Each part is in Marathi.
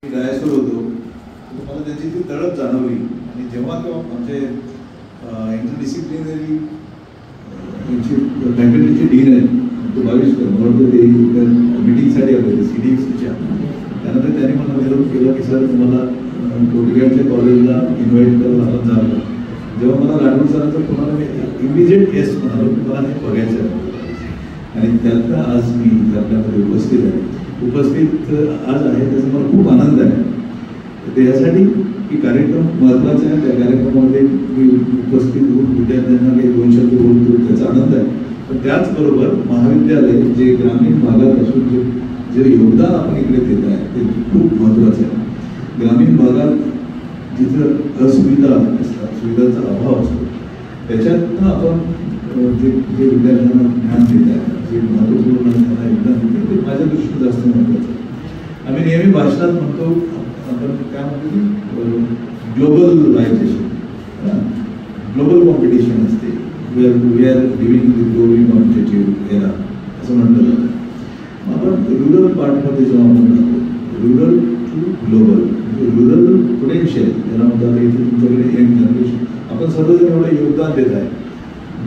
डायसवर होतो मला त्याची ती तळप जाणवली आणि जेव्हा केव्हा आमचे इंटरडिसिप्लिनरी फॅकल्टीचे डीन आहेत तो 22 मला वाटतं ते मीटिंगसाठी आले होते CDXच्या. त्यानंतर त्याने मला विरोध केला की सर तुम्हाला कोटगावच्या कॉलेजला इन्व्हाइट करून आपण झालं. जेव्हा मला लाडू सरांचा तुम्हाला मी इमिजिएट येस म्हणालो की मला हे बघायचं आहे आणि त्यातनं आज मी आपल्यामध्ये उपस्थित आज आहे त्याचा मला खूप आनंद आहे. त्यासाठी की कार्यक्रम महत्त्वाचा आहे. त्या कार्यक्रमामध्ये मी उपस्थित होऊन विद्यार्थ्यांना काही 2 शब्द बोलतो त्याचा आनंद आहे. पण त्याचबरोबर महाविद्यालय जे ग्रामीण भागात असून जे योगदान आपण इकडे देत आहे ते खूप महत्त्वाचं आहे. ग्रामीण भागात जिथं असुविधा असतात सुविधांचा अभाव असतो त्याच्यातनं आपण जे विद्यार्थ्यांना ज्ञान देत आहे जे महत्त्वपूर्ण त्यांना योगदान देते ते माझ्या दृष्टीने जास्त महत्त्वाचं आहे. आम्ही नेहमी भाषणात म्हणतो आपण काय म्हणतो की ग्लोबलायझेशन ग्लोबल कॉम्पिटिशन असते we are living in the globally competitive era असं म्हटलं जातं. आपण रुरल पार्टमध्ये जेव्हा आपण जातो rural to global rural potential ज्याला म्हणतात इथे तुमच्याकडे यंग जनरेशन आपण सर्वजण एवढं योगदान देत आहे.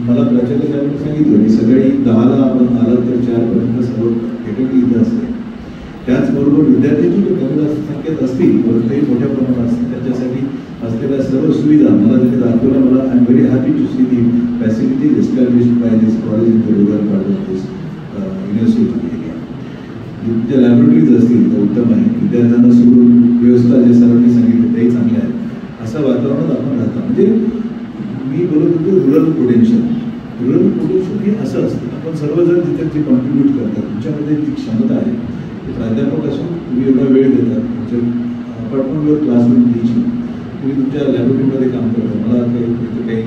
मला प्राचार्य साहेबांनी सांगितलं की सकाळी 10ला आपण आलात तर 4पर्यंत सर्व फॅकल्टी इथं असते. त्याचबरोबर विद्यार्थ्यांची जे कमी जास्त संख्येत असतील परंतुही मोठ्या प्रमाणात असतील त्याच्यासाठी असलेल्या सर्व सुविधा मला तिथे दाखवल्या. मला I am very happy to see the facilities established by this college in the rural part of this university area. ज्या लॅबोरेटरीज असतील त्या उत्तम आहे. विद्यार्थ्यांना सुरू व्यवस्था जे सरांनी सांगितलं तेही चांगले आहे. असं वातावरणात आपण राहता म्हणजे मी बोलत होतो रुरल पोटेन्शियल हे असं असतं आपण सर्वजण तिथे जे कॉन्ट्रीब्यूट करतात तुमच्यामध्ये जी क्षमता आहे ते प्राध्यापक असून तुम्ही एवढा वेळ देतात तुमच्या अपार्टमेंटवर क्लासरूम टीचिंग तुम्ही तुमच्या लॅबोरेटरीमध्ये काम करता. मला काही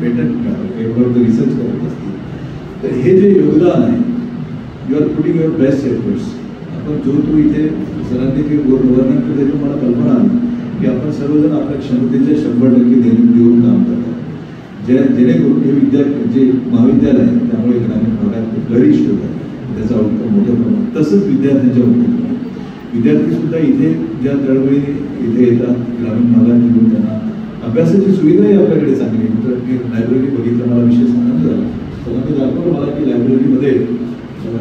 पेटंट मिळालं काही एवढं रिसर्च करत असतील तर हे जे योगदान आहे you are putting your best efforts. आपण जो इथे सरांनी जे वर्णन केलं ते मला कल्पना आली की आपण सर्वजण आपल्या क्षमतेच्या 100% देऊन काम करतात. जेणेकरून हे विद्यार्थी जे महाविद्यालय आहे त्यामुळे ग्रामीण भागात फ्लरिश होत आहे त्याचा उत्तम मोठ्या प्रमाणात. तसंच विद्यार्थ्यांच्या बाबतीत विद्यार्थीसुद्धा इथे ज्या तळमळीने इथे येतात ग्रामीण भागात येऊन त्यांना अभ्यासाची सुविधाही आपल्याकडे चांगली आहे. तर मी लायब्ररी बघितलं मला विशेष आनंद झाला. सरांनी दाखवलं मला की लायब्ररीमध्ये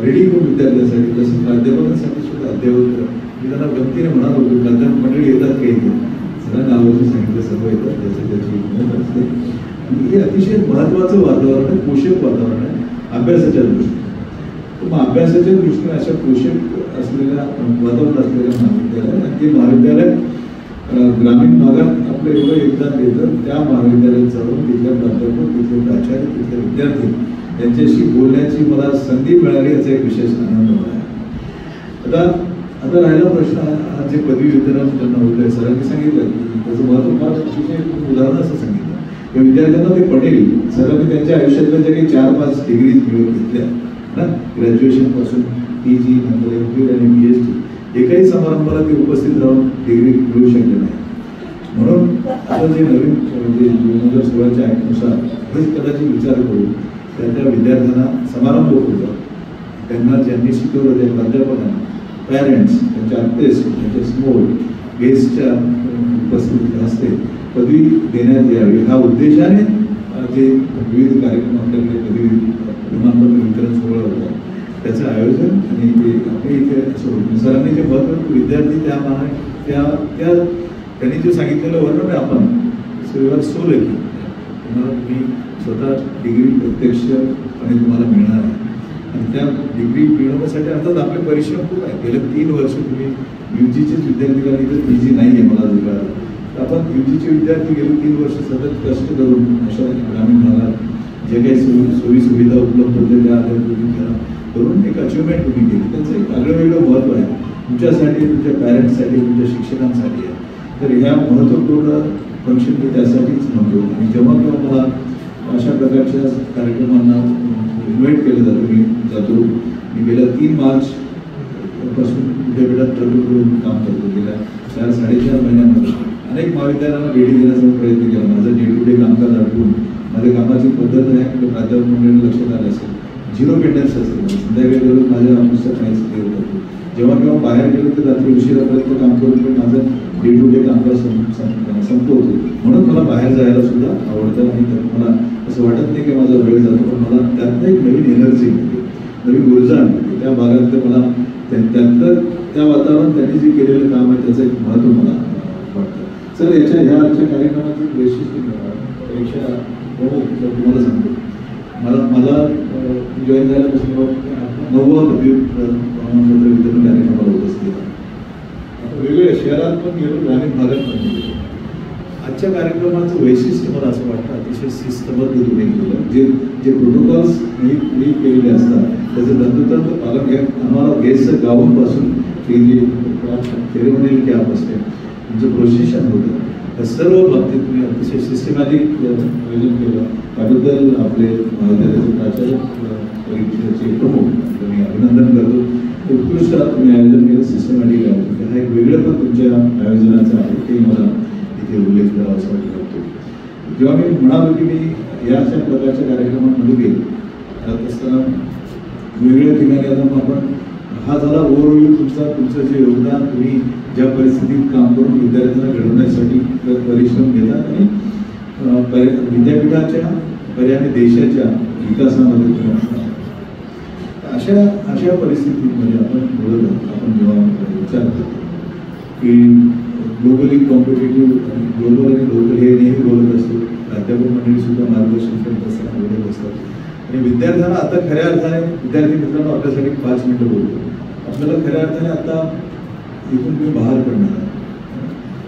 रेडी करून विद्यार्थ्यांसाठी तसंच प्राध्यापकांसाठी सुद्धा अद्ययावत मी त्यांना गमतीने म्हणालो होतो प्राध्यापक मंडळी येतात काही सरांना आवर्जून सांगितलं सर्व येतात त्याची मदत असते. हे अतिशय महत्त्वाचं वातावरण आहे पोषक वातावरण आहे अभ्यासाच्या दृष्टीने. मग अभ्यासाच्या दृष्टीने अशा पोषक असलेल्या वातावरण असलेल्या महाविद्यालय आणि ते महाविद्यालय ग्रामीण भागात आपलं एवढं योगदान देतं त्या महाविद्यालयात जाऊन तिथल्या प्राध्यापक तिथले प्राचार्य तिथले विद्यार्थी त्यांच्याशी बोलण्याची मला संधी मिळाली याचा एक विशेष आनंद मला आहे. आता राहिला प्रश्न हा जे पदवी वितरण त्यांना होत आहे सरांनी सांगितलं की त्याचं महत्त्व फार अतिशय उदाहरण असं सांगितलं की विद्यार्थ्यांना ते पटेल. सरांनी त्यांच्या आयुष्यातल्या ज्या काही 4-5 डिग्रीज मिळवून घेतल्या ना ग्रॅज्युएशनपासून PG नंतर MPhil आणि PhD एकाही समारंभाला ते उपस्थित राहून डिग्री मिळू शकले नाही. म्हणून आता जे नवीन म्हणजे 2016च्या ॲक्टनुसार हेच कदाचित विचार करून त्या विद्यार्थ्यांना समारंभ होतात त्यांना ज्यांनी शिकवलं त्या प्राध्यापकांना पॅरेंट्स त्यांच्या आत्तेस त्यांच्या समोर गेस्टच्या उपस्थितीत असते पदवी देण्यात यावी ह्या उद्देशाने जे विविध कार्यक्रम आपल्याकडे पदवी प्रमाणपत्र वितरण सोहळा होता त्याचं आयोजन आणि ते आपल्या इथे असं होतं. सरांनी जे महत्त्व विद्यार्थी त्या त्यांनी जे सांगितलेलं वर्णन आहे आपण सो लकी तुम्हाला तुम्ही स्वतः डिग्री प्रत्यक्षपणे तुम्हाला मिळणार आहे आणि त्या डिग्री मिळवण्यासाठी अर्थात आपले परिश्रम खूप आहे. गेल्या 3 वर्ष तुम्ही UGचेच विद्यार्थी कारण इथं PG नाही आहे मला जे कळालं तर आपण UGचे विद्यार्थी गेले 3 वर्ष सतत कष्ट करून अशा ग्रामीण भागात जे काही सोयी सुविधा उपलब्ध होते त्या आधार करून एक अचिव्हमेंट तुम्ही केली. त्याचं एक आगळं वेगळं महत्त्व आहे तुमच्यासाठी तुमच्या पॅरेंट्ससाठी तुमच्या शिक्षकांसाठी आहे. तर ह्या महत्त्वपूर्ण फंक्शन मी त्यासाठीच म्हणतो. आणि जेव्हा केव्हा मला अशा प्रकारच्या कार्यक्रमांना इन्व्हाइट केलं जातं मी जातो. मी गेल्या 3 मार्च पासून विद्यापीठात प्रगती करून काम करतो. गेल्या 4-4.5 महिन्यामध्ये अनेक महाविद्यालयांना भेटी देण्याचा प्रयत्न केला. माझं डे टू डे कामकाज आठवून माझ्या कामाची पद्धत आहे प्राध्यापक मंडळीने लक्षात आलं असेल 0 पेंडन्स असेल संध्याकाळी दररोज माझ्या ऑफिसचा काहीच क्लिअर करतो जेव्हा केव्हा बाहेर गेलो तर रात्री उशिरापर्यंत काम करून पण माझं डे टू डे कामकाज संपवतो. म्हणून मला बाहेर जायला सुद्धा आवडतं आणि त्यात मला असं वाटत नाही की माझा वेळ जातो, पण मला त्यातनं एक नवीन एनर्जी मिळते, नवीन ऊर्जा मिळते. त्या भागातलं मला त्यातलं त्या वातावरण त्यांनी जे केलेलं काम आहे त्याचं एक महत्त्व मला वाटतं. सर ह्या आजच्या कार्यक्रमाचं वैशिष्ट्य परीक्षा तुम्हाला सांगतो, मला जॉईन झाल्यापासून 9वा प्रमाणपत्र वितरण कार्यक्रमाला उपस्थित आहे. वेगवेगळ्या शहरात पण गेलो, ग्रामीण भागात पण गेलो. आजच्या कार्यक्रमाचं वैशिष्ट्य मला असं वाटतं अतिशय शिस्तबद्ध तुम्ही केलं. जे प्रोटोकॉल्स मी केलेले असतात त्याचं तंतोतंत पालन घ्या. आम्हाला गेस्टचं गावांपासून ते जे सेरेमोनियल कॅम्प असते तुमचं प्रोसेशन होतं त्या सर्व बाबतीत तुम्ही अतिशय सिस्टमॅटिक नियोजन केलं. त्याबद्दल आपले महाविद्यालयाचे प्राचार्य परीक्षेचे प्रमुख मी अभिनंदन करतो. उत्कृष्ट तुम्ही आयोजन केलं, सिस्टमॅटिक आयोजन. हा एक वेगळं पण तुमच्या आयोजनाचं आहे, ते मला इथे उल्लेख करावा असं वाटतो. जेव्हा मी म्हणालो की मी या अशा प्रकारच्या कार्यक्रमांमध्ये गेलो करत असताना वेगवेगळ्या ठिकाणी आता आपण हा झाला ओव्हरव्ह्यू तुमचं जे योगदान, तुम्ही ज्या परिस्थितीत काम करून विद्यार्थ्यांना घडवण्यासाठी परिश्रम घेतात आणि विद्यापीठाच्या पर्याय देशाच्या विकासामध्ये तुम्ही असतात. अशा परिस्थितीमध्ये आपण बोलत आहोत. आपण जेव्हा विचार करतो की ग्लोबली कॉम्पिटेटिव्ह, ग्लोबल आणि लोकल हे नेहमी बोलत असतो. प्राध्यापक मंडळी सुद्धा मार्गदर्शन करत असताना बोलत असतात आणि विद्यार्थ्यांना आता खऱ्या अर्थाने विद्यार्थी मित्रांनो आपल्यासाठी 5 मिनिटं बोलतो. आपल्याला खऱ्या अर्थाने आता इथून तुम्ही बाहेर पडणार.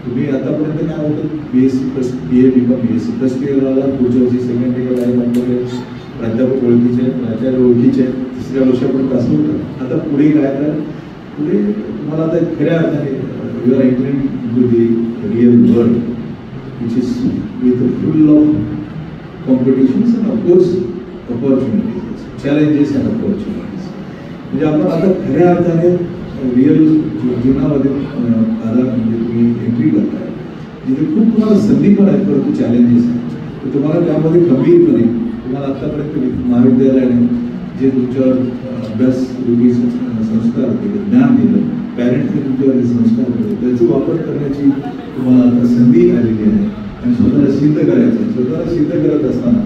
तुम्ही आतापर्यंत काय होतं BSc first BA BCom BSc first इयरला पुढच्या वर्षी सेकंड इयरला आहे आपल्याकडे प्राध्यापक ओळखीचे, प्राचार्य ओळखीचे, तिसऱ्या वर्षापर्यंत असं होतं. आता पुढे काय तर पुढे तुम्हाला आता खऱ्या अर्थाने you are entering to the real world which is with full of competitions and of course opportunities, challenges and opportunities. म्हणजे आपण आता खऱ्या अर्थाने रिअल जीवनामध्ये म्हणजे तुम्ही एंट्री करताय जिथे खूप तुम्हाला संधी पण आहेत परंतु चॅलेंजेस आहेत. तर तुम्हाला त्यामध्ये खंबीरपणे तुम्हाला आत्तापर्यंत महाविद्यालयाने जे तुमच्यावर अभ्यास रूपी संस्कार केले, ज्ञान दिलं, पॅरेंट्सने तुमच्यावर जे संस्कार केले त्याचा वापर करण्याची तुम्हाला आता संधी आलेली आहे आणि स्वतःला सिद्ध करायचं आहे. स्वतःला सिद्ध करत असताना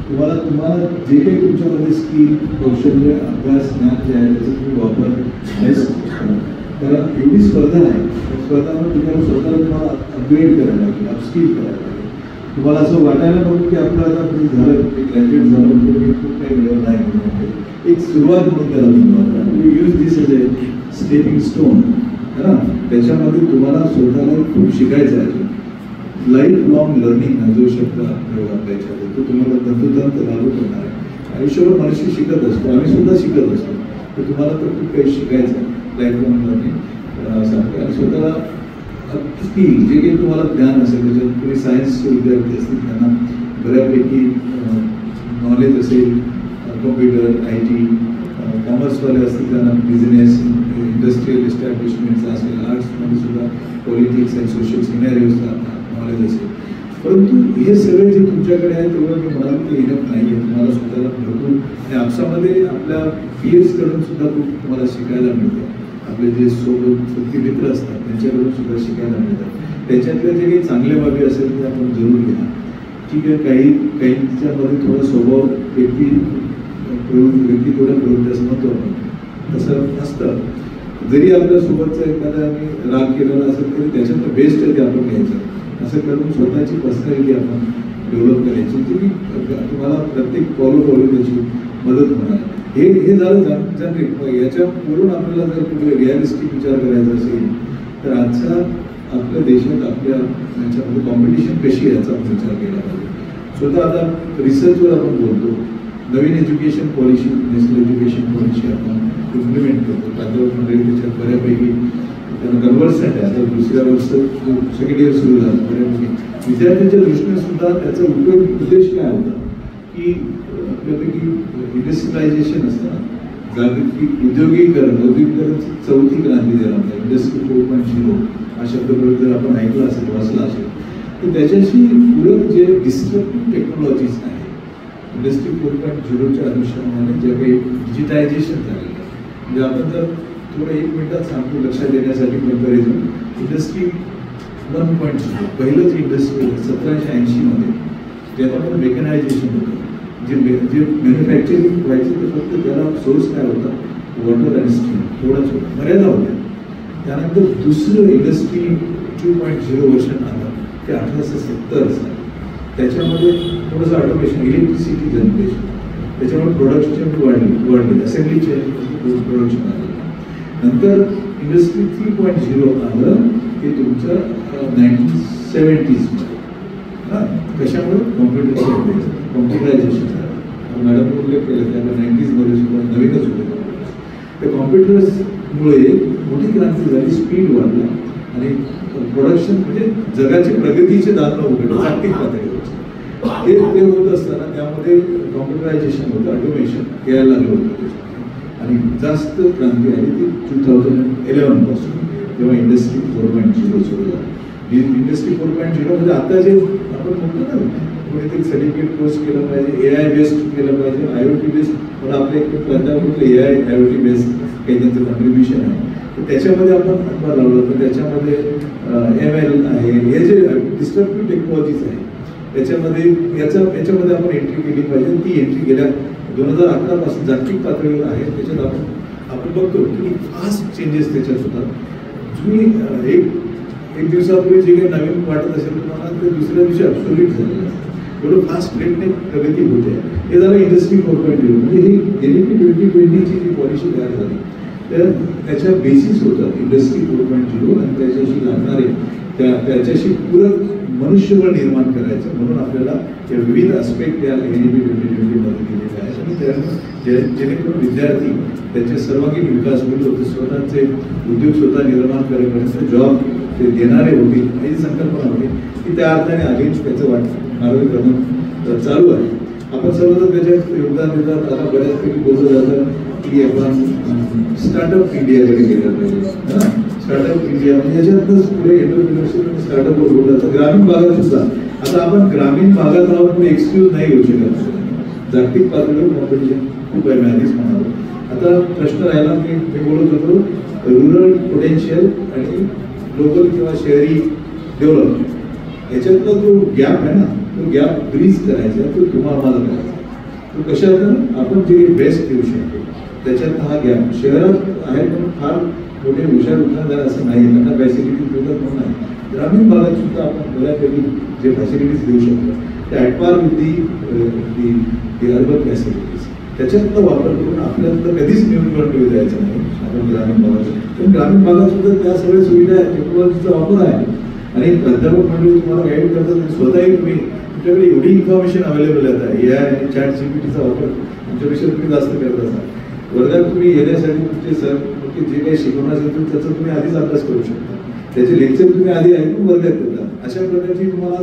तुम्हाला जे काही तुमच्यामध्ये स्किल, कौशल्य, अभ्यास, ज्ञान जे आहे त्याचा तुम्ही वापर नाहीच. कारण एवढी स्पर्धा आहे, स्पर्धामध्ये तुम्हाला अपग्रेड करायला लागेल, अपस्किल करायला लागेल. तुम्हाला असं वाटायला नको की आपलं आता झालं ग्रॅज्युएट झालं म्हणजे मी खूप काही मिळवलं नाही म्हणून एक सुरुवात म्हणून त्याला तुम्ही वापरा. Use this as a stepping stone है ना. त्याच्यामध्ये तुम्हाला स्वतःला खूप शिकायचं आहे. लाईफ लॉंग लर्निंग जो शब्द आपल्या याच्यामध्ये तो तुम्हाला तंतोतंत लागू करणार आहे. आयुष्यभर मनुष्य शिकत असतो, आम्ही सुद्धा शिकत असतो. तर तुम्हाला तर खूप काही शिकायचं आहे लाईफ लॉंग लर्निंग सांगते. आणि स्वतःला स्किल जे काही तुम्हाला ज्ञान असेल त्याच्यात तुम्ही सायन्सचे विद्यार्थी असतील त्यांना बऱ्यापैकी नॉलेज असेल, कॉम्प्युटर, IT, कॉमर्सवाले असतील त्यांना बिझनेस, इंडस्ट्रियल एस्टॅब्लिशमेंटचा असेल, आर्ट्समध्ये सुद्धा पॉलिटिक्स अँड सोशल सिनॅरिओजचा नॉलेज असेल. परंतु हे सगळे जे तुमच्याकडे आहे तेवढं मी म्हणाल की इनफ नाही आहे. तुम्हाला स्वतःला भरपूर आणि आपसामध्ये आपल्या पीएर्सकडून सुद्धा खूप तुम्हाला शिकायला मिळतं. आपले जे सोबत सुट्टी मित्र असतात त्यांच्याकडून सुद्धा शिकायला मिळतात. त्याच्यातल्या जे काही चांगल्या बाबी असेल ते आपण जरूर घ्या. ठीक आहे, काहींच्यामध्ये थोडा स्वभाव व्यक्ती थोड्या प्रवृत्ती असं म्हणतो आपण तसं असतं. जरी आपल्यासोबतचा एखादा आम्ही राग केलेला असेल तरी त्याच्यातलं बेस्ट आहे ते आपण घ्यायचं. असं करून स्वतःची पर्सनॅलिटी आपण डेव्हलप करायची जी तुम्हाला प्रत्येक पावलो त्याची मदत होणार. हे झालं जनरिक. याच्यावरून आपल्याला जर कुठे रिअलिस्टिक विचार करायचा असेल तर आजचा आपल्या देशात आपल्या याच्यामध्ये कॉम्पिटिशन कशी आहे याचा आपण विचार केला पाहिजे. स्वतः आता रिसर्चवर आपण बोलतो. नवीन education policy, national education policy आपण इम्प्लिमेंट करतो. प्राध्यापक मंडळी त्याच्यात बऱ्यापैकी त्यांना कन्व्हर्संट आहे. आता दुसऱ्या वर्ष सेकंड इयर सुरू झालं. बऱ्यापैकी विद्यार्थ्यांच्या दृष्टीने सुद्धा त्याचा उद्देश काय होता की आपल्यापैकी इंडस्ट्रियलायझेशन असतं ना, जागतिक औद्योगिकरण चौथी क्रांती जर आपल्या इंडस्ट्री 4.0 हा शब्दप्रयोग जर आपण ऐकला असेल, वाचला असेल तर त्याच्याशी पूरक जे डिस्ट्रक्टिव्ह टेक्नॉलॉजीज आहे इंडस्ट्री 4.0च्या अनुषंगाने जे काही डिजिटायझेशन झालेलं आहे. म्हणजे आपण जर थोडं 1 मिनिटात सांगतो लक्षात येण्यासाठी. कंपॅरिझन इंडस्ट्री 1.0 पहिलंच इंडस्ट्री 1780 मध्ये ज्याच्यामध्ये मेकनायझेशन होतं, जे मॅन्युफॅक्चरिंग व्हायचं ते फक्त त्याला सोर्स काय होता, वॉटर अँड स्टीम, थोडाच होता, मर्यादा होत्या. त्यानंतर दुसरं इंडस्ट्री 2.0 वर्षन आलं ते 1870 साली. त्याच्यामध्ये थोडंसं ऑटोमेशन, इलेक्ट्रिसिटी जनरेशन, त्याच्यामुळे प्रोडक्शन वाढली असेंब्लीचे प्रोडक्शन आलं. नंतर इंडस्ट्री 3.0 आलं ते तुमचं 1970s मध्ये. कशामुळे? कॉम्प्युटरायझेशन झालं. मॅडम उल्लेख केलं त्याला 90s मध्ये सुद्धा नवीनच होते. त्या कॉम्प्युटर्समुळे मोठी क्रांती झाली, स्पीड वाढला आणि प्रोडक्शन म्हणजे जगाची प्रगतीचे दार उघडले जागतिक पातळीवर. ते होत असताना त्यामध्ये कॉम्प्युटरायझेशन होतं, ऑटोमेशन यायला लागलं होतं आणि जास्त क्रांती आली ती 2011 पासून, जेव्हा इंडस्ट्री 4.0 सुरू झाली. इंडस्ट्री 4.0 म्हणजे आता जे आपण म्हणतो ना, कोणीतरी सर्टिफिकेट कोर्स केलं पाहिजे, AI बेस्ड केलं पाहिजे, IoT बेस्ड. पण आपल्या एक प्राध्यापक AI IoT बेस्ड काही त्यांचं कॉन्ट्रीब्युशन आहे, तर त्याच्यामध्ये आपण हातभार लावलं. तर त्याच्यामध्ये ML आहे, हे जे डिस्ट्रक्टिव्ह टेक्नॉलॉजीज आहे त्याच्यामध्ये याच्यामध्ये आपण एंट्री केली पाहिजे. ती एंट्री गेल्या 2011 पासून जागतिक पातळीवर आहे. त्याच्यात आपण बघतो की फास्ट चेंजेस त्याच्यात होतात. तुम्ही एक दिवसापूर्वी जे काही नवीन वाटत असेल तुम्हाला ते दुसऱ्या दिवशी ॲब्सोल्यूट झालेलं आहे. एवढं फास्ट रेटने प्रगती होते. हे झालं इंडस्ट्री 4.0. म्हणजे ही NEP 2020ची जी पॉलिसी तयार झाली तर त्याच्या बेसिस होतात इंडस्ट्री 4.0 आणि त्याच्याशी लागणारे त्याच्याशी पूरक मनुष्यबळ निर्माण करायचं म्हणून आपल्याला या विविध अस्पेक्ट या NEP 2020 मध्ये दिलेले आहेत. आणि जेणेकरून विद्यार्थी त्यांचे सर्वांगीण विकास होईल, होते स्वतःचे उद्योग स्वतः निर्माण करेपर्यंत जॉब ते देणारे होतील ही संकल्पना होती की त्या अर्थाने आधीच त्याचं मार्गक्रमण चालू आहे. आपण सर्वजण त्याच्यात योगदान देतात. आता बऱ्याचपैकी बोललं जातं की आपण स्टार्टअप इंडियाकडे गेलं पाहिजे. स्टार्टअप इंडिया म्हणजे याच्यातच पुढे एंटरप्रिनरशिप आणि स्टार्टअपवर बोललं जातं. ग्रामीण भागात सुद्धा आता आपण ग्रामीण भागात आहोत पण एक्सक्यूज नाही होऊ शकत. जागतिक पातळीवर कॉम्पिटिशन खूप आहे, मी आधीच म्हणालो. आता प्रश्न राहिला की मी बोलत होतो रुरल पोटेन्शियल आणि ग्लोबल किंवा शहरी डेव्हलपमेंट याच्यातला जो गॅप आहे ना, तो गॅप ब्रीज करायचा आहे, तो तुम्हाला मला करायचा. तो कशात आपण जे बेस्ट देऊ शकतो त्याच्यात हा गॅप. शहरात आहे पण फार मोठे हुशार उद्योगधंदे असं नाही, त्यांना फॅसिलिटीज मिळत पण नाही. ग्रामीण भागात सुद्धा आपण बऱ्यापैकी जे फॅसिलिटीज देऊ शकतो ते ॲटपार विथ दी अर्बन फॅसिलिटीज त्याच्यातला वापर करून आपल्याला कधीच न्यूनगंड द्यायचं नाही आपण ग्रामीण भागात. पण ग्रामीण भागात सुद्धा त्या सगळ्या सुविधा आहेत, टेक्नॉलॉजीचा वापर आहे आणि प्राध्यापक मंडळी तुम्हाला गाईड करतात. स्वतःही तुम्ही तुमच्याकडे एवढी इन्फॉर्मेशन अवेलेबल आहे आता AI आणि ChatGPTचा वापर तुमच्यापेक्षा तुम्ही जास्त करत असाल. वर्गात तुम्ही येण्यासाठी तुमचे सर जे काही शिकवणार असेल त्याचा तुम्ही आधीच अभ्यास करू शकता. त्याचे लेक्चर तुम्ही आधी ऐकून वर्गात देतात. अशा प्रकारची तुम्हाला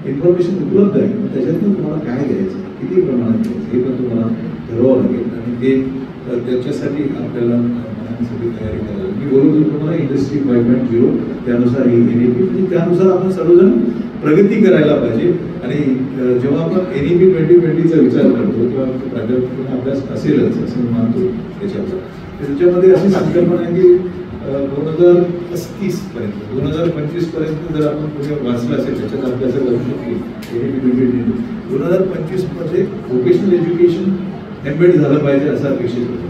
इन्फॉर्मेशन उपलब्ध आहे. त्याच्यातून तुम्हाला काय घ्यायचं, किती प्रमाणात घ्यायचं हे पण तुम्हाला ठरवावं लागेल आणि ते त्याच्यासाठी आपल्याला सगळी तयारी करायला. मी बोलत होतो तुम्हाला इंडस्ट्री 5.0 त्यानुसार ही NEP म्हणजे त्यानुसार आपण सर्वजण प्रगती करायला पाहिजे. आणि जेव्हा आपण NEP 2020चा विचार करतो किंवा प्राध्यापक अभ्यास असेलच असं मी मानतो त्याच्यामध्ये अशी संकल्पना आहे की 2035 पर्यंत 2025 पर्यंत जर आपण पुढे वाचलं असेल त्याच्यात अभ्यास करू शकतो. NEP 2020 2025 मध्ये व्होकेशनल एज्युकेशन एम्बेड झालं पाहिजे असं अपेक्षित होतं.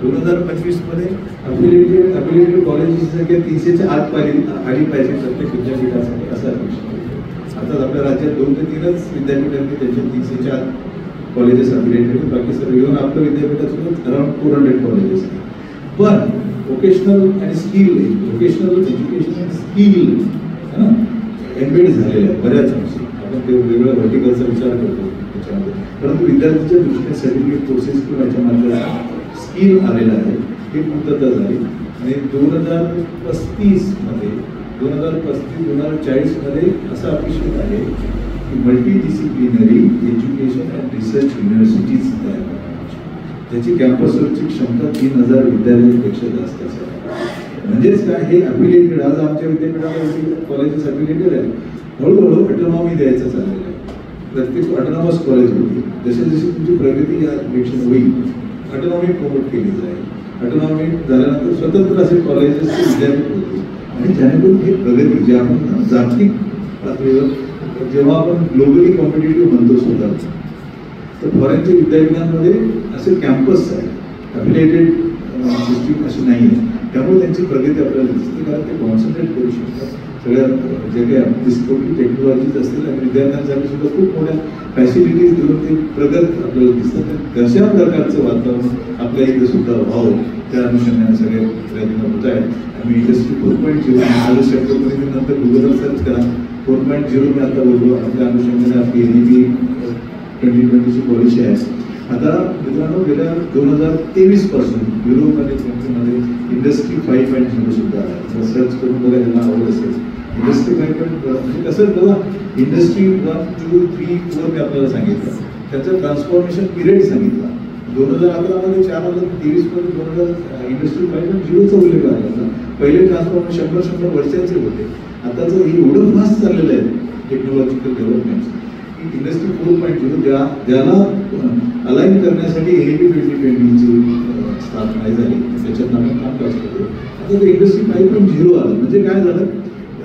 2025 मध्ये अफिलिएटेड कॉलेजेसची संख्या 300च्या आत आली पाहिजे प्रत्येक विद्यापीठासाठी असं अपेक्षित होतं. अर्थात आपल्या राज्यात 2 ते 3च विद्यापीठांनी त्यांच्या 300च्या आत कॉलेजेस अफिलिएटेड, बाकी सर्व येऊन आपलं विद्यापीठात अराउंड 400 कॉलेजेस. पण व्होकेशनल आणि स्किल व्होकेशनल एज्युकेशन आणि स्किल एम्बेड झालेलं आहे बऱ्याच अंशी. आपण ते वेगवेगळ्या व्हर्टिकलचा विचार करतो त्याच्यामध्ये, परंतु विद्यार्थ्यांच्या दृष्टीने सर्टिफिकेट कोर्सेस किंवा याच्या माध्यमातून स्किल आलेलं आहे ही पूर्तता झाली. आणि 2035 मध्ये 2040 मध्ये असं अपेक्षित आहे की multidisciplinary education and research universities तयार करायची, त्याची कॅम्पसवरची क्षमता 3000 विद्यार्थ्यांपेक्षा जास्त असेल. म्हणजेच काय, हे अफिलिएटेड आज आमच्या विद्यापीठाला कॉलेजेस अफिलिएटेड आहे. हळूहळू ऑटोनॉमी द्यायचं चाललेलं आहे. प्रत्येक ऑटोनॉमस कॉलेज होती जसे जशी तुमची प्रगती या डिरेक्शन होईल ऑटोनॉमी प्रमोट केली जाईल. ऑटोनॉमी झाल्यानंतर स्वतंत्र असे कॉलेजेसचे विद्यापीठ होते आणि जेणेकरून ही प्रगती जे आपण जागतिक पातळीवर जेव्हा आपण ग्लोबली कॉम्पिटेटिव्ह म्हणतो सुद्धा, तर फॉरेनच्या विद्यापीठांमध्ये असे कॅम्पस आहे, अफिलिएटेड सिस्टीम अशी नाही आहे. त्यामुळे त्यांची प्रगती आपल्याला दिसते, कारण ते कॉन्सन्ट्रेट करू शकतात सगळ्या जे काही डिस्कोपी टेक्नॉलॉजीज असतील आणि विद्यार्थ्यांसाठी सुद्धा खूप मोठ्या फॅसिलिटीज देऊन ते प्रगत आपल्याला दिसतात. कशा प्रकारचं वातावरण आपल्या इथे सुद्धा व्हावं त्या अनुषंगाने सगळे प्रयत्न होत आहेत. आम्ही इंडस्ट्री 4.0 आलं शब्दमध्ये मी नंतर गुगलवर सर्च करा. 4.0 मी आता बोललो. आपल्या अनुषंगाने आपली NEP 2020ची पॉलिसी आहे. आता मित्रांनो गेल्या 2023 पासून युरोप आणि कंट्रीमध्ये इंडस्ट्री 5.0 सुद्धा आहे. सर्च करून बघा, त्यांना आवड असेल. इंडस्ट्री 5.0 म्हणजे कसं बघा, इंडस्ट्री 1, 2, 3, 4 मी आपल्याला सांगितलं, त्याचं ट्रान्सफॉर्मेशन पिरियड सांगितला. 2011 मध्ये 23 मध्ये 2000 इंडस्ट्री 5.0चा उल्लेख आला होता. पहिले ट्रान्सफॉर्मेशन 100 वर्षाचे होते. आताचं हे एवढं फास्ट चाललेलं आहे टेक्नॉलॉजिकल डेव्हलपमेंट. इंडस्ट्री 4.0 ज्याला अलाइन करण्यासाठी NEP 2020ची स्थापना झाली, त्याच्यात आपण काम करतो. आता ते इंडस्ट्री 5.0 आलं म्हणजे काय झालं,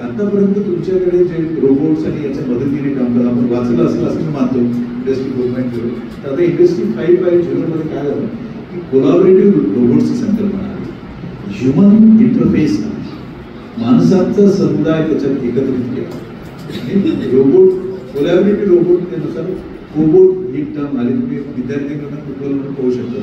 आतापर्यंत तुमच्याकडे जे रोबोट्स आणि याच्या मदतीने काम करतात, आपण वाचलं असेल असं मी मानतो इंडस्ट्री 4.0. तर आता इंडस्ट्री 5.0 मध्ये काय झालं की कोलॅबोरेटिव्ह रोबोट्सची संकल्पना आली, ह्युमन इंटरफेस, माणसाचा समुदाय त्याच्यात एकत्रित केला आणि रोबोट कोलॅबोरेटिव्ह रोबोट त्यानुसार रोबोट ही टर्म आली. तुम्ही विद्यार्थ्यांकडून कुठलं पाहू शकता.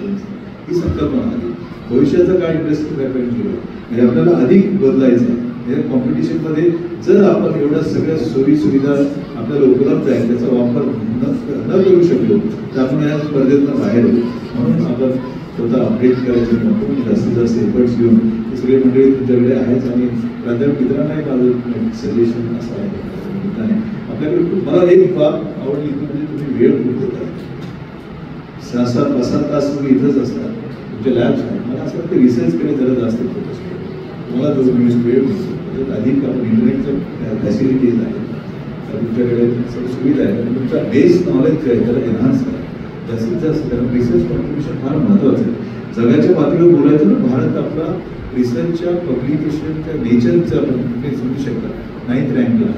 ही संकल्पना आली. भविष्याचा काय इंडस्ट्री 5.0 म्हणजे आपल्याला अधिक बदलायचं आहे. या कॉम्पिटिशनमध्ये जर आपण एवढ्या सगळ्या सोयी सुविधा आपल्याला उपलब्ध आहे त्याचा वापर न करू शकलो तर आपण या स्पर्धेतून बाहेर होतो. म्हणून आपण स्वतः अपडेट करायचं म्हणतो. जास्तीत जास्त एफर्ट्स घेऊन हे सगळे मंडळी तुमच्याकडे आहेच. आणि प्राध्यापक मित्रांनाही माझं सजेशन असं आहे, आपल्याकडे खूप मला एक बाब आवडली म्हणजे तुम्ही वेळ खूप देता. 6-7 तास तुम्ही इथंच असतात, तुमचे लॅब्स आहेत. मला असं वाटतं रिसर्चकडे जरा जास्त फोकस करतो. तुम्हाला जो वेळ मिळतो अधिक आपण इंटरनेटच्या फॅसिलिटीज आहेत, तुमच्याकडे सुविधा आहे आणि तुमचा बेस नॉलेज जे आहे त्याला एनहान्स करा जास्तीत जास्त. कारण रिसर्च कॉन्ट्रिब्युशन फार महत्त्वाचं आहे. जगाच्या पातळीवर बोलायचं ना, भारत आपला रिसर्चच्या पब्लिकेशनच्या नेचरचं आपण कुठे समजू शकता 9th रँकला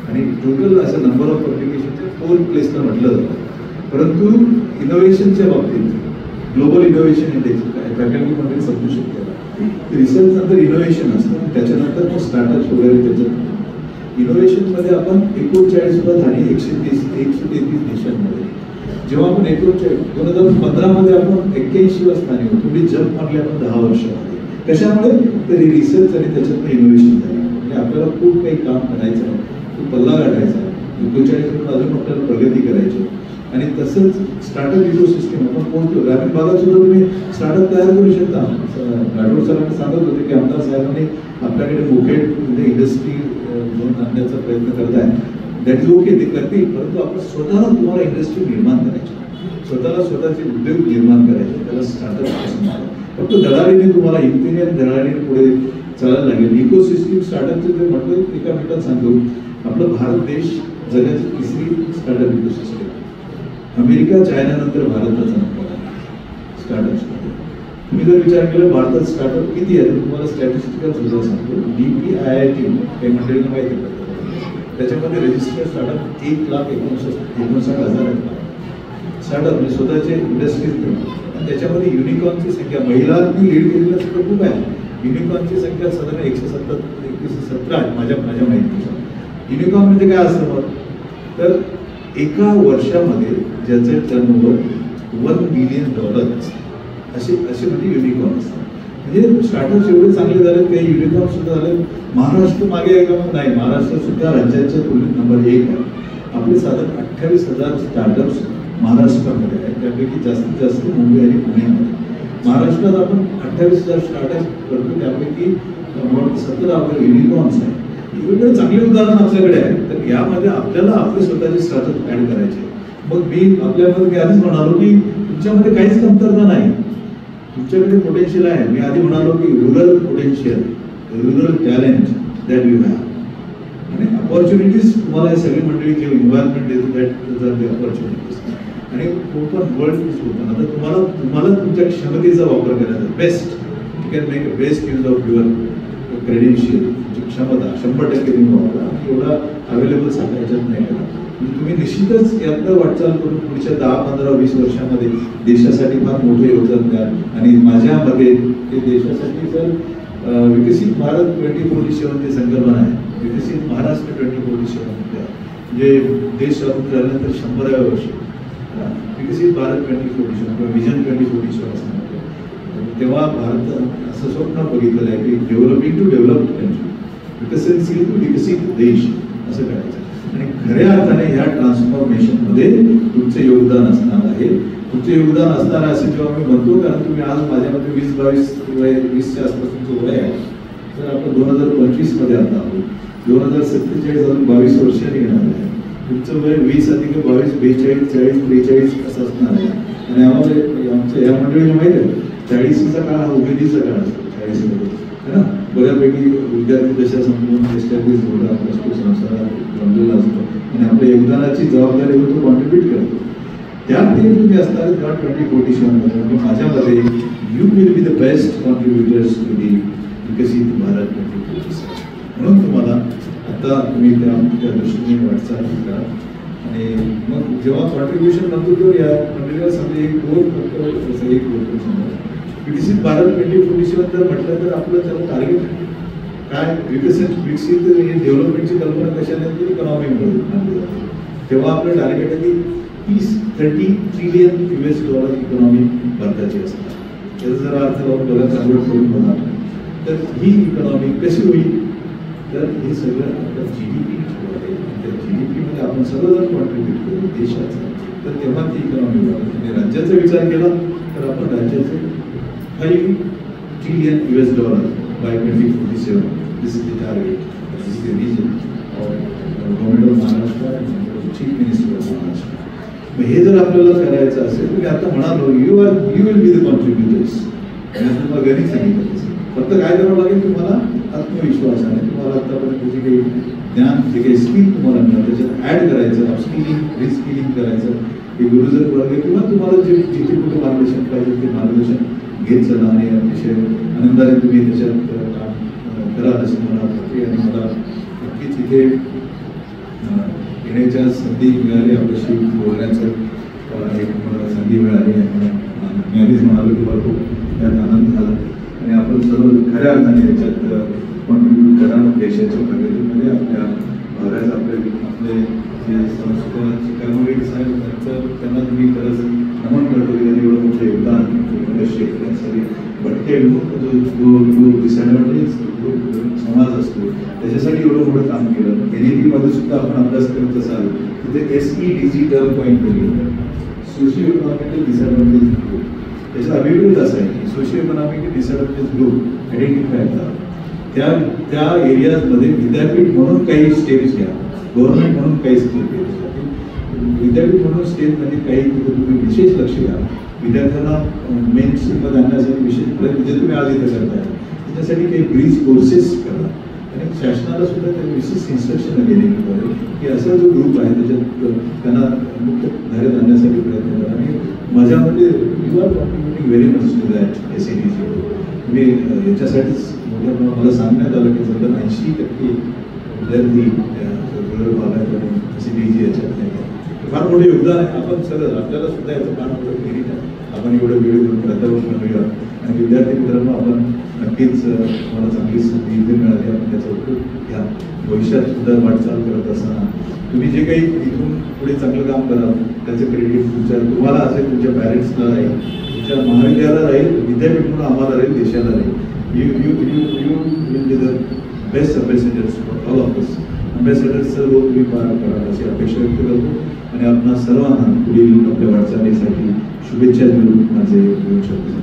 आणि टोटल असं नंबर ऑफ पब्लिकेशनच्या 4th प्लेसला म्हटलं जातं. परंतु इनोव्हेशनच्या बाबतीत ग्लोबल इनोव्हेशन इंडेक्स काय फॅकल्टी मंडळी समजू शकते. रिसर्च नंतर इनोव्हेशन असतं, त्याच्यानंतर मग स्टार्टअप्स वगैरे त्याच्यात. इनोव्हेशनमध्ये आपण 39 पद आणि 133 देशांमध्ये. जेव्हा आपण 2015 मध्ये आपण 81व्या स्थानी होतो. तुम्ही जग मारले आपण 10 वर्षामध्ये. कशामुळे तर रिसर्च आणि त्याच्यात इनोव्हेशन झालं. म्हणजे आपल्याला खूप काही काम करायचं आहे, खूप पल्ला गाठायचा आहे. 39 अजून आपल्याला प्रगती करायची आणि तसंच स्टार्टअप इकोसिस्टम आपण पोहोचतो. ग्रामीण भागात सुद्धा तुम्ही स्टार्टअप तयार करू शकता. राठोड सरांनी सांगत होते की आमदार साहेबांनी आपल्याकडे मुखेड म्हणजे इंडस्ट्री म्हणून आणण्याचा प्रयत्न करत आहे. दॅट इज ओके, ते करतील. परंतु आपण स्वतःला तुम्हाला इंडस्ट्री निर्माण करायची, स्वतःला स्वतःचे उद्योग निर्माण करायचे, त्याला स्टार्टअप असं म्हणतात. फक्त धडाडीने तुम्हाला इंजिनियर धडाडीने पुढे चालायला लागेल. इकोसिस्टम स्टार्टअपचं जे म्हटलं एका मिनिटात सांगतो. आपला भारत देश जगाची 3री स्टार्टअप इकोसिस्टम. अमेरिका चायनानंतर भारताचा नंबर आहे स्टार्टअप्समध्ये. तुम्ही जर विचार केला भारतात स्टार्टअप किती आहे तर तुम्हाला स्टॅटिस्टिकल सुद्धा सांगतो. DPIIT काही मंडळींना माहिती पडतं, त्याच्यामध्ये रजिस्टर्ड स्टार्टअप 1,59,000 आहेत. स्टार्टअप म्हणजे स्वतःचे इंडस्ट्रीज आणि त्याच्यामध्ये युनिकॉर्नची संख्या महिलांनी लीड केलेल्या सुद्धा खूप आहे. युनिकॉर्नची संख्या साधारण 117 आहे माझ्या माहितीनुसार. युनिकॉर्न म्हणजे काय असतं मग तर एका वर्षामध्ये ज्याचे टर्नओव्हर $1 बिलियन असे म्हणजे युनिकॉर्न असतात. म्हणजे स्टार्टअप्स एवढे चांगले झाले, काही युनिकॉर्न सुद्धा झाले. महाराष्ट्र मागे आहे का मग नाही, महाराष्ट्र सुद्धा राज्याच्या तुलनेत नंबर 1 आहे. आपले साधारण 28,000 स्टार्टअप्स महाराष्ट्रामध्ये आहेत, त्यापैकी जास्तीत जास्त मुंबई आणि पुण्यामध्ये. महाराष्ट्रात आपण 28,000 स्टार्टअप करतो, त्यापैकी 17 युनिकॉर्न्स आहेत. वेगवेगळे चांगले उदाहरण आपल्याकडे आहे. तर यामध्ये आपल्याला आपले स्वतःचे स्टार्टअप ऍड करायचे. मग मी आपल्यामध्ये आधीच म्हणालो की तुमच्यामध्ये काहीच कमतरता नाही, तुमच्याकडे पोटेन्शियल आहे. मी आधी म्हणालो की rural potential, rural talent that you have आणि अपॉर्च्युनिटीज तुम्हाला हे सगळी मंडळी जे इन्व्हायरमेंट देतो दॅट द अपॉर्च्युनिटीज आणि ओपन वर्ल्ड इज ओपन. आता तुम्हाला तुमच्या क्षमतेचा वापर करायचा best you can make a best use of your credential, तुमची क्षमता 100% तुम्ही वापरा. एवढा अवेलेबल सगळ्या याच्यात नाही करा. म्हणजे तुम्ही निश्चितच यातनं वाटचाल करून पुढच्या 10, 15, 20 वर्षामध्ये देशासाठी फार मोठं योगदान द्या. आणि माझ्या मते ते देशासाठी जर विकसित भारत 2047 जी संकल्पना आहे, विकसित महाराष्ट्र 2047 म्हणजे देश स्वातंत्र्य झाल्यानंतर 100व्या वर्षी विकसित भारत 2047 किंवा विजन 2047 असं म्हणतो. तेव्हा भारत असं स्वप्न बघितलेलं आहे की डेव्हलपिंग टू डेव्हलप्ड कंट्री, विकसनशील टू विकसित देश असं करायचं. आणि खऱ्या अर्थाने ह्या ट्रान्सफॉर्मेशनमध्ये तुमचं योगदान असणार आहे. तुमचं योगदान असणार आहे असं जेव्हा मी म्हणतो, कारण तुम्ही आज माझ्यामध्ये 20-22 आसपास तुमचं वय आहे. तर आपण 2025 मध्ये आता आहोत. 2047 अजून 22 वर्षांनी येणार आहे. तुमचं वय 20 अधिक 22, 42, 40, 43 असं असणार आहे. आणि आम्हाला आमच्या या मंडळीला माहिती आहे 40चा काळ हा उमेदीचा काळ असतो. 40 मध्ये है ना, बऱ्यापैकी विद्यार्थी दशा संपूर्ण एस्टॅब्लिश होता संसारात रमलेला असतो आणि आपल्या योगदानाची जबाबदारी तो कॉन्ट्रीब्यूट करतो. त्यामध्ये तुम्ही असणार तेव्हा 2047 मध्ये. म्हणजे माझ्यामध्ये you will be the best contributors to the विकसित भारत 2047. म्हणून तुम्हाला आता तुम्ही त्या दृष्टीने वाटचाल करा. आणि मग जेव्हा कॉन्ट्रीब्युशन म्हणतो तर या मंडळीला समजा एक गोष्ट समजा विकसित भारत 2047 जर म्हटलं तर आपलं त्याला टार्गेट काय, विकसित डेव्हलपमेंटची कल्पना कशाने इकॉनॉमीमध्ये. तेव्हा आपलं टार्गेट आहे की 30 ट्रिलियन US$ इकॉनॉमी भारताची असणार. त्याचा जर अर्थ लावून बघा, कन्वर्ट करून बघा तर ही इकॉनॉमी कशी होईल. तर हे सगळं आपलं GDP आहे. त्या GDP मध्ये आपण सर्वजण कॉन्ट्रीब्यूट करू देशाचं, तर तेव्हा ती इकॉनॉमी वाढते. आणि राज्याचा विचार केला तर आपण राज्याचे 5 trillion US$ by 2047. This is the target. This is the vision of Government of Maharashtra and Chief Minister of Maharashtra. मग हे जर आपल्याला करायचं असेल तर मी आता म्हणालो you will be the contributors. तुम्हाला गणित सांगितलं फक्त काय करावं लागेल, तुम्हाला आत्मविश्वासाने तुम्हाला आतापर्यंत जे काही ज्ञान, जे काही स्किल तुम्हाला मिळालं त्याच्यात ॲड करायचं, अपस्किलिंग, रिस्किलिंग करायचं. हे गुरुजन वर्ग किंवा तुम्हाला जे जिथे कुठे मार्गदर्शन पाहिजे ते मार्गदर्शन घेत चला. आणि अतिशय आनंदाने तुम्ही त्याच्यात काम करा असं मला वाटते. आणि मला नक्कीच इथे येण्याच्या संधी मिळाली, आपल्याशी बोलण्याचं एक मला संधी मिळाली. मी आधीच म्हणालो की मला खूप त्यात आनंद झाला. आणि आपण सर्व खऱ्या अर्थाने याच्यात कॉन्ट्रीब्यूट करा देशाच्या प्रगतीमध्ये. आपल्या भागाचं आपले जे संस्कृत कर्मवीर साहेब त्यांना तुम्ही खरंच नमन करतो की त्यांनी एवढं मोठं योगदान शेतकऱ्यांसाठी भटक्या जो डिसएडव्हान्टेज समाज असतो त्याच्यासाठी एवढं मोठं काम केलं. NEP मध्ये सुद्धा आपण अभ्यास करत असाल तिथे SEDG टर्म पॉईंट केली, सोशिओ इकॉनॉमिकल डिसएडव्हान्टेज ग्रुप. त्याचा अभिप्राय असा आहे की socio economical disadvantage group identify करा. त्या एरियाजमध्ये विद्यापीठ म्हणून काही स्टेप्स घ्या, गव्हर्नमेंट म्हणून काही स्टेप घ्या. विद्यापीठ म्हणून स्टेपमध्ये काही तुम्ही विशेष लक्ष द्या. विद्यार्थ्यांना मेन स्ट्रीममध्ये आणण्यासाठी विशेष प्रयत्न जे तुम्ही आज इथं करताय त्याच्यासाठी काही ब्रीज कोर्सेस करा. आणि शासनाला सुद्धा त्या विशेष इन्स्ट्रक्शन गेले की असा जो ग्रुप आहे त्याच्यात त्यांना मुख्य धारेत आणण्यासाठी प्रयत्न करा. आणि माझ्या मते you are contributing very much to that SEDG. मी याच्यासाठीच मोठ्या मला सांगण्यात आलं की जर 80% विद्यार्थी भागात SEDG याच्यात नाही. फार मोठे योगदान आहे. आपण सगळं आपल्याला सुद्धा याचं फार मोठं केली आहे. आपण एवढं वेळ देऊन प्राध्यापक मिळूया आणि विद्यार्थी मित्रांनो आपण नक्कीच मला चांगली संधी इथे मिळाली. आपण त्याचा उपयोग घ्या. भविष्यात सुद्धा वाटचाल करत असताना तुम्ही जे काही इथून पुढे चांगलं काम कराल त्याचं क्रेडिट तुम्हाला असेल, तुमच्या पॅरेंट्सला राहील, तुमच्या महाविद्यालयाला राहील, विद्यापीठ म्हणून आम्हाला राहील, देशाला राहील. You will be the best ambassadors for all of us. अम्बॅसेडर्सचं रोल तुम्ही पार कराल अशी अपेक्षा व्यक्त करतो. आणि आपणा सर्वांना पुढील आपल्या वाटचालीसाठी शुभेच्छा देऊन माझे 2 शब्द